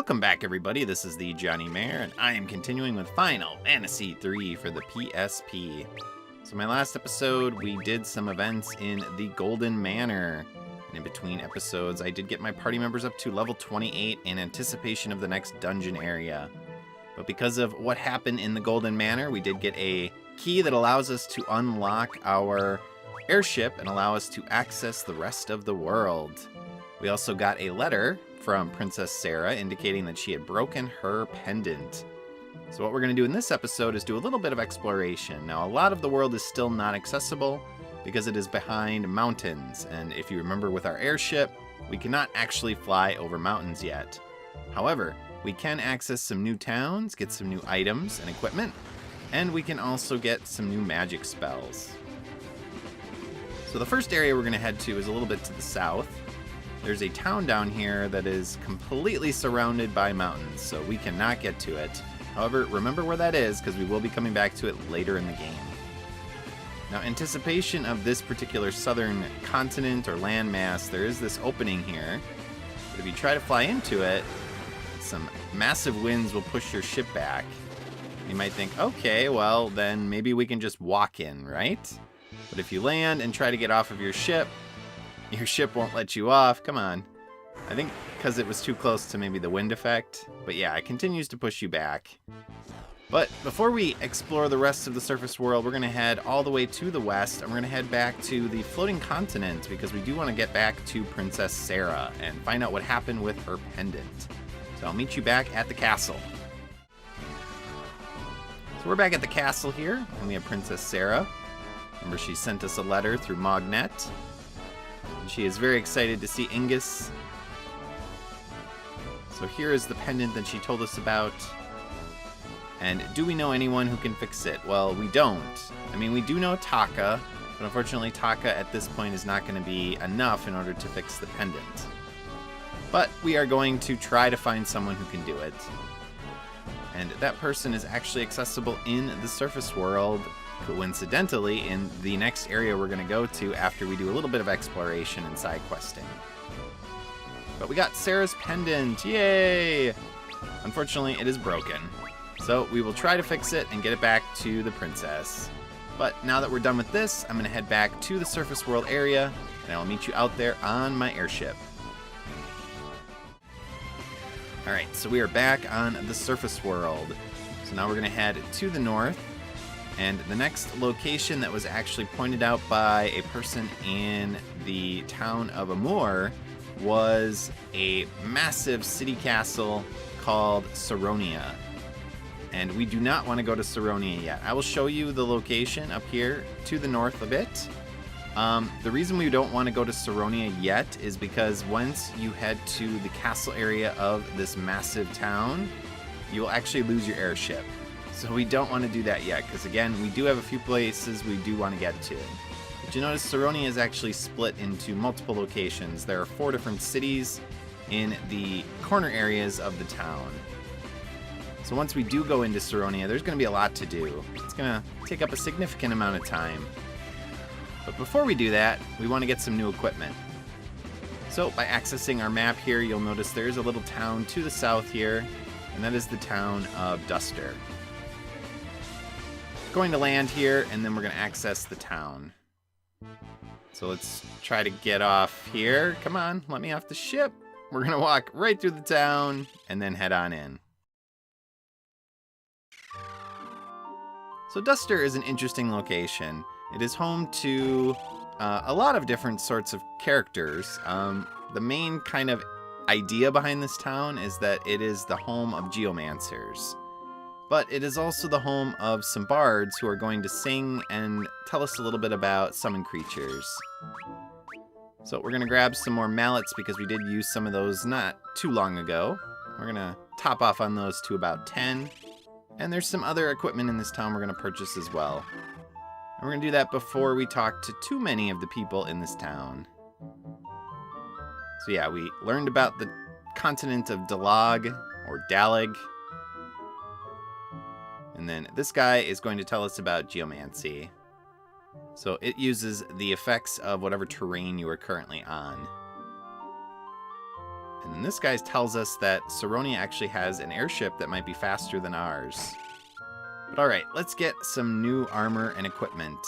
Welcome back, everybody. This is the Johnny-Mare, and I am continuing with Final Fantasy III for the PSP. So my last episode, we did some events in the Golden Manor. And in between episodes, I did get my party members up to level 28 in anticipation of the next dungeon area. But because of what happened in the Golden Manor, we did get a key that allows us to unlock our airship and allow us to access the rest of the world. We also got a letter from Princess Sarah indicating that she had broken her pendant. So what we're going to do in this episode is do a little bit of exploration. Now, a lot of the world is still not accessible because it is behind mountains, and if you remember with our airship, we cannot actually fly over mountains yet. However, we can access some new towns, get some new items and equipment, and we can also get some new magic spells. So the first area we're going to head to is a little bit to the south. There's a town down here that is completely surrounded by mountains, so we cannot get to it. However, remember where that is, because we will be coming back to it later in the game. Now, in anticipation of this particular southern continent or landmass, there is this opening here. But if you try to fly into it, some massive winds will push your ship back. You might think, okay, well, then maybe we can just walk in, right? But if you land and try to get off of your ship won't let you off. Come on. I think because it was too close to maybe the wind effect. But yeah, it continues to push you back. But before we explore the rest of the surface world, we're going to head all the way to the west, and we're going to head back to the floating continent because we do want to get back to Princess Sarah and find out what happened with her pendant. So I'll meet you back at the castle. So we're back at the castle here, and we have Princess Sarah. Remember, she sent us a letter through Mognet. She is very excited to see Ingus. So here is the pendant that she told us about. And do we know anyone who can fix it? Well, we don't. I mean, we do know Taka, but unfortunately Taka at this point is not going to be enough in order to fix the pendant. But we are going to try to find someone who can do it. And that person is actually accessible in the surface world, coincidentally, in the next area we're going to go to after we do a little bit of exploration and side questing. But we got Sarah's pendant, yay! Unfortunately, it is broken. So we will try to fix it and get it back to the princess. But now that we're done with this, I'm going to head back to the surface world area, and I'll meet you out there on my airship. Alright, so we are back on the surface world. So now we're going to head to the north. And the next location that was actually pointed out by a person in the town of Amur was a massive city castle called Saronia. And we do not want to go to Saronia yet. I will show you the location up here to the north a bit. The reason we don't want to go to Saronia yet is because once you head to the castle area of this massive town, you will actually lose your airship. So we don't want to do that yet, because again, we do have a few places we do want to get to. But you notice Saronia is actually split into multiple locations. There are 4 different cities in the corner areas of the town. So once we do go into Saronia, there's going to be a lot to do. It's going to take up a significant amount of time. But before we do that, we want to get some new equipment. So by accessing our map here, you'll notice there's a little town to the south here, and that is the town of Duster. Going to land here, and then we're going to access the town. So let's try to get off here. Come on, let me off the ship. We're going to walk right through the town and then head on in. So Duster is an interesting location. It is home to a lot of different sorts of characters. The main kind of idea behind this town is that it is the home of geomancers. But it is also the home of some bards who are going to sing and tell us a little bit about summon creatures. So we're going to grab some more mallets because we did use some of those not too long ago. We're going to top off on those to about 10. And there's some other equipment in this town we're going to purchase as well. And we're going to do that before we talk to too many of the people in this town. So yeah, we learned about the continent of Dalag, or Dalag. And then this guy is going to tell us about geomancy. So it uses the effects of whatever terrain you are currently on. And then this guy tells us that Saronia actually has an airship that might be faster than ours. But alright, let's get some new armor and equipment.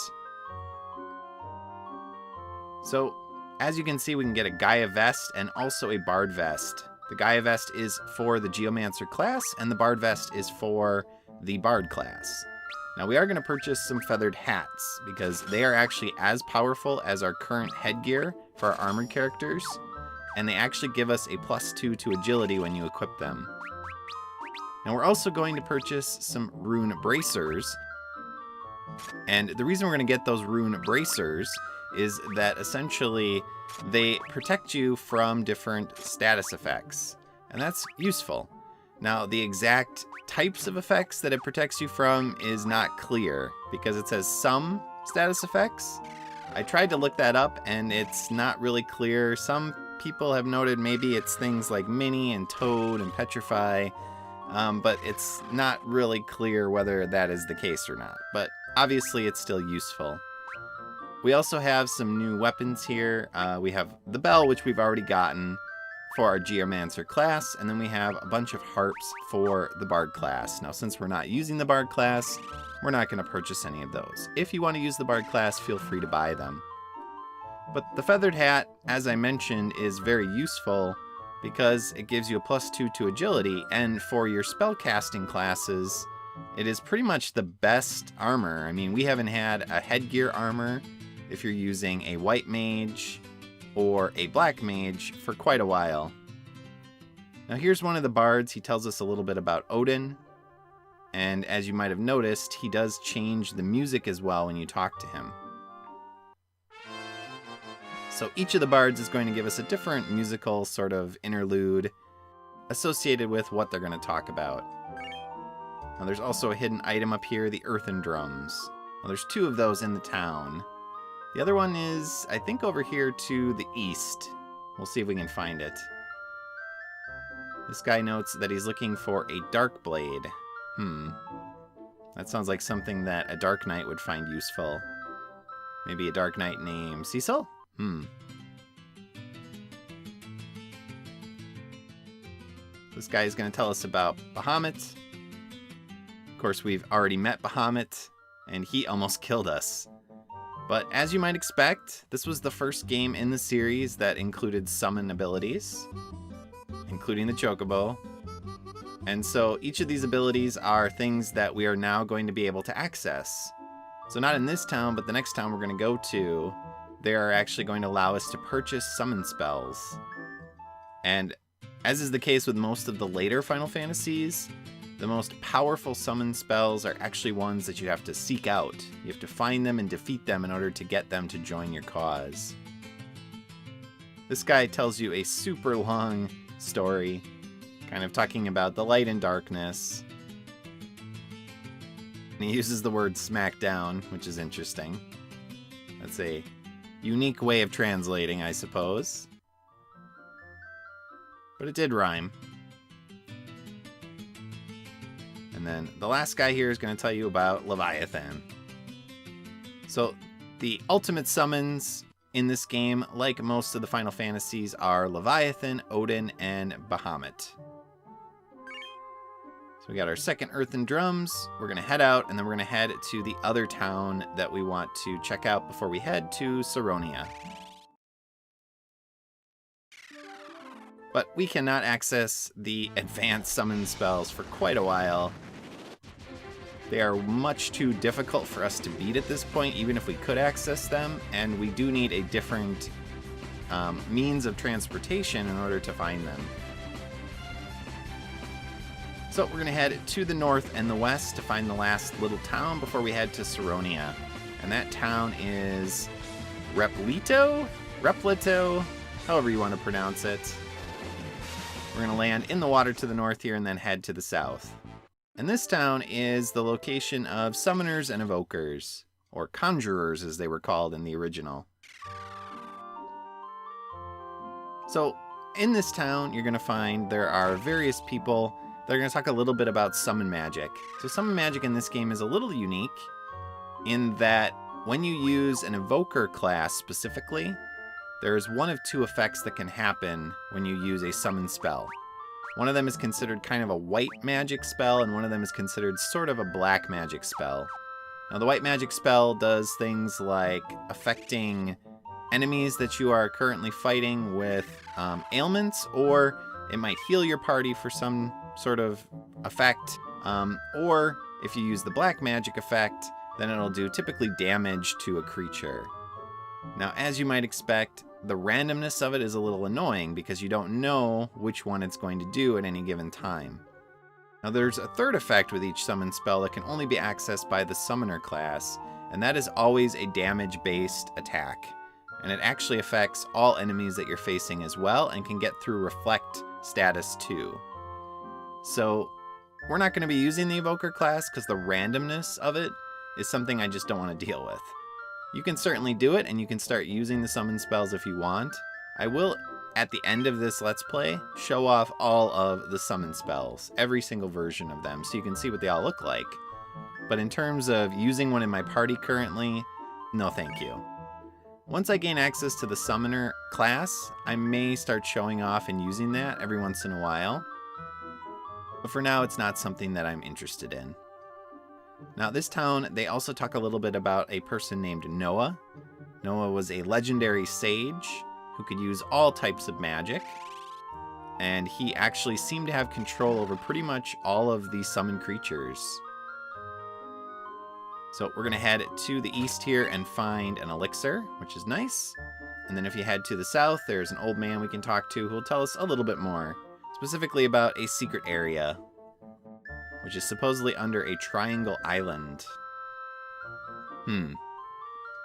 So, as you can see, we can get a Gaia vest and also a Bard vest. The Gaia vest is for the Geomancer class, and the Bard vest is for the Bard class. Now, we are going to purchase some feathered hats, because they are actually as powerful as our current headgear for our armored characters, and they actually give us a +2 to agility when you equip them. Now, we're also going to purchase some rune bracers, and the reason we're going to get those rune bracers is that essentially they protect you from different status effects, and that's useful. Now, the exact types of effects that it protects you from is not clear, because it says some status effects. I tried to look that up, and it's not really clear. Some people have noted maybe it's things like Mini and Toad and Petrify, but it's not really clear whether that is the case or not. But obviously it's still useful. We also have some new weapons here. We have the bell, which we've already gotten for our Geomancer class, and then we have a bunch of harps for the Bard class. Now, since we're not using the Bard class, we're not going to purchase any of those. If you want to use the Bard class, feel free to buy them. But the feathered hat, as I mentioned, is very useful because it gives you a +2 to agility, and for your spellcasting classes, it is pretty much the best armor. I mean, we haven't had a headgear armor if you're using a white mage or a black mage for quite a while. Now, here's one of the bards. He tells us a little bit about Odin, and as you might have noticed, he does change the music as well when you talk to him. So each of the bards is going to give us a different musical sort of interlude associated with what they're going to talk about. Now, there's also a hidden item up here, the earthen drums. Well, there's 2 of those in the town. The other one is, I think, over here to the east. We'll see if we can find it. This guy notes that he's looking for a dark blade. That sounds like something that a Dark Knight would find useful. Maybe a Dark Knight named Cecil? This guy is going to tell us about Bahamut. Of course, we've already met Bahamut, and he almost killed us. But as you might expect, this was the first game in the series that included summon abilities, including the Chocobo. And so each of these abilities are things that we are now going to be able to access. So not in this town, but the next town we're going to go to, they are actually going to allow us to purchase summon spells. And as is the case with most of the later Final Fantasies, the most powerful summon spells are actually ones that you have to seek out. You have to find them and defeat them in order to get them to join your cause. This guy tells you a super long story, kind of talking about the light and darkness. And he uses the word smackdown, which is interesting. That's a unique way of translating, I suppose. But it did rhyme. And then the last guy here is going to tell you about Leviathan. So the ultimate summons in this game, like most of the Final Fantasies, are Leviathan, Odin, and Bahamut. So we got our second earthen drums. We're going to head out, and then we're going to head to the other town that we want to check out before we head to Saronia. But we cannot access the advanced summon spells for quite a while. They are much too difficult for us to beat at this point, even if we could access them, and we do need a different means of transportation in order to find them. So we're going to head to the north and the west to find the last little town before we head to Saronia. And that town is Replito? Replito? However you want to pronounce it. We're going to land in the water to the north here and then head to the south. And this town is the location of summoners and evokers, or conjurers as they were called in the original. So in this town, you're going to find there are various people that are going to talk a little bit about summon magic. So summon magic in this game is a little unique in that when you use an evoker class specifically, there's one of two effects that can happen when you use a summon spell. One of them is considered kind of a white magic spell, and one of them is considered sort of a black magic spell. Now, the white magic spell does things like affecting enemies that you are currently fighting with ailments, or it might heal your party for some sort of effect, or if you use the black magic effect, then it'll do typically damage to a creature. Now, as you might expect, the randomness of it is a little annoying because you don't know which one it's going to do at any given time. Now, there's a third effect with each summon spell that can only be accessed by the summoner class, and that is always a damage-based attack. And it actually affects all enemies that you're facing as well, and can get through reflect status too. So we're not going to be using the evoker class because the randomness of it is something I just don't want to deal with. You can certainly do it, and you can start using the summon spells if you want. I will, at the end of this Let's Play, show off all of the summon spells, every single version of them, so you can see what they all look like. But in terms of using one in my party currently, no thank you. Once I gain access to the summoner class, I may start showing off and using that every once in a while. But for now, it's not something that I'm interested in. Now, this town, they also talk a little bit about a person named Noah. Noah was a legendary sage who could use all types of magic, and he actually seemed to have control over pretty much all of the summoned creatures. So we're going to head to the east here and find an elixir, which is nice. And then if you head to the south, there's an old man we can talk to who will tell us a little bit more, specifically about a secret area, which is supposedly under a triangle island.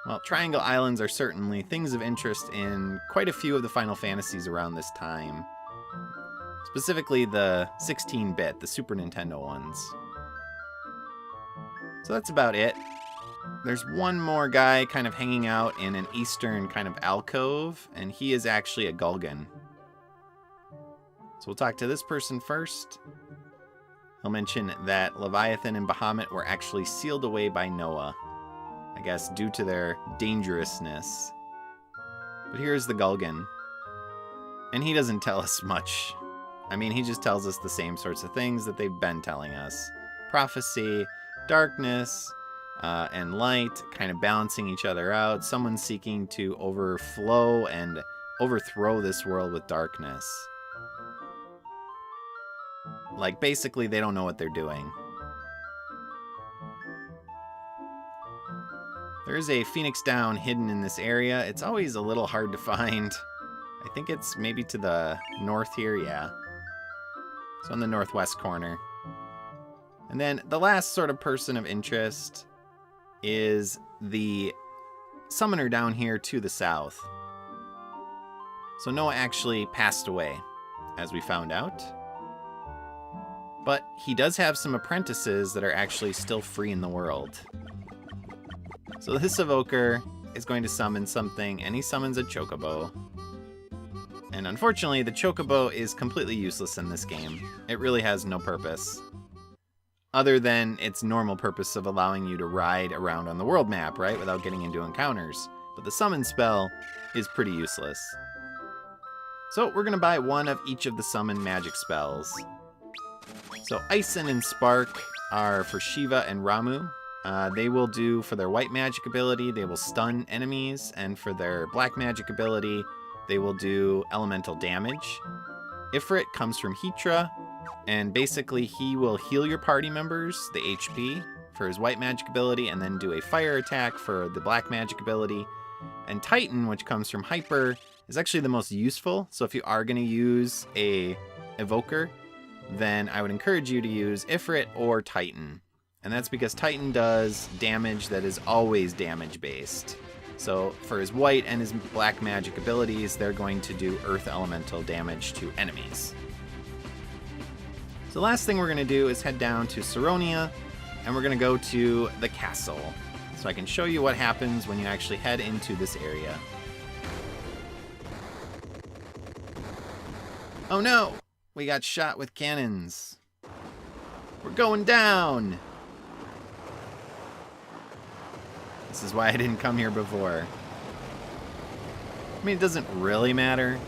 Well, triangle islands are certainly things of interest in quite a few of the Final Fantasies around this time. Specifically the 16-bit, the Super Nintendo ones. So that's about it. There's one more guy kind of hanging out in an eastern kind of alcove, and he is actually a Gulgan. So we'll talk to this person first. He'll mention that Leviathan and Bahamut were actually sealed away by Noah, I guess due to their dangerousness. But here's the Gulgan. And he doesn't tell us much. I mean, he just tells us the same sorts of things that they've been telling us. Prophecy, darkness, and light kind of balancing each other out. Someone seeking to overflow and overthrow this world with darkness. Like, basically, they don't know what they're doing. There is a Phoenix Down hidden in this area. It's always a little hard to find. I think it's maybe to the north here, yeah. It's on the northwest corner. And then the last sort of person of interest is the summoner down here to the south. So Noah actually passed away, as we found out. But he does have some apprentices that are actually still free in the world. So this evoker is going to summon something, and he summons a chocobo. And unfortunately, the chocobo is completely useless in this game. It really has no purpose, other than its normal purpose of allowing you to ride around on the world map, right, without getting into encounters. But the summon spell is pretty useless. So we're going to buy one of each of the summon magic spells. So Ison and Spark are for Shiva and Ramu. They will do, for their white magic ability, they will stun enemies, and for their black magic ability, they will do elemental damage. Ifrit comes from Hitra, and basically he will heal your party members, the HP, for his white magic ability, and then do a fire attack for the black magic ability. And Titan, which comes from Hyper, is actually the most useful, so if you are going to use a evoker, then I would encourage you to use Ifrit or Titan. And that's because Titan does damage that is always damage-based. So for his white and his black magic abilities, they're going to do earth elemental damage to enemies. So the last thing we're going to do is head down to Saronia, and we're going to go to the castle. So I can show you what happens when you actually head into this area. Oh no! We got shot with cannons. We're going down! This is why I didn't come here before. I mean, it doesn't really matter.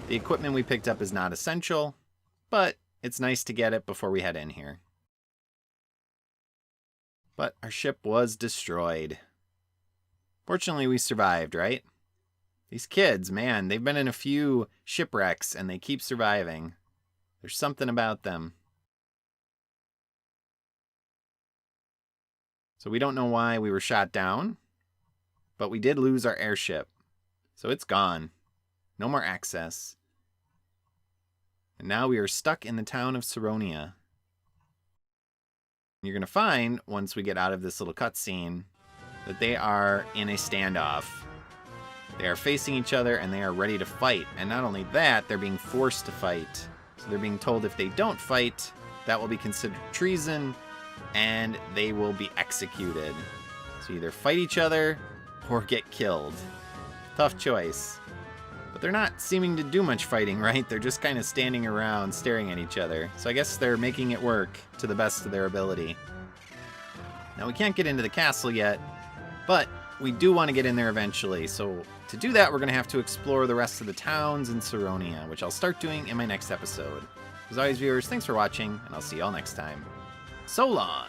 The equipment we picked up is not essential, but it's nice to get it before we head in here. But our ship was destroyed. Fortunately, we survived, right? These kids, man, they've been in a few shipwrecks and they keep surviving. There's something about them. So we don't know why we were shot down, but we did lose our airship. So it's gone. No more access. And now we are stuck in the town of Saronia. You're going to find, once we get out of this little cutscene, that they are in a standoff. They are facing each other and they are ready to fight. And not only that, they're being forced to fight. So they're being told if they don't fight, that will be considered treason and they will be executed. So either fight each other or get killed. Tough choice. But they're not seeming to do much fighting, right? They're just kind of standing around staring at each other. So I guess they're making it work to the best of their ability. Now we can't get into the castle yet, but we do want to get in there eventually. So to do that, we're going to have to explore the rest of the towns in Saronia, which I'll start doing in my next episode. As always, viewers, thanks for watching, and I'll see y'all next time. So long!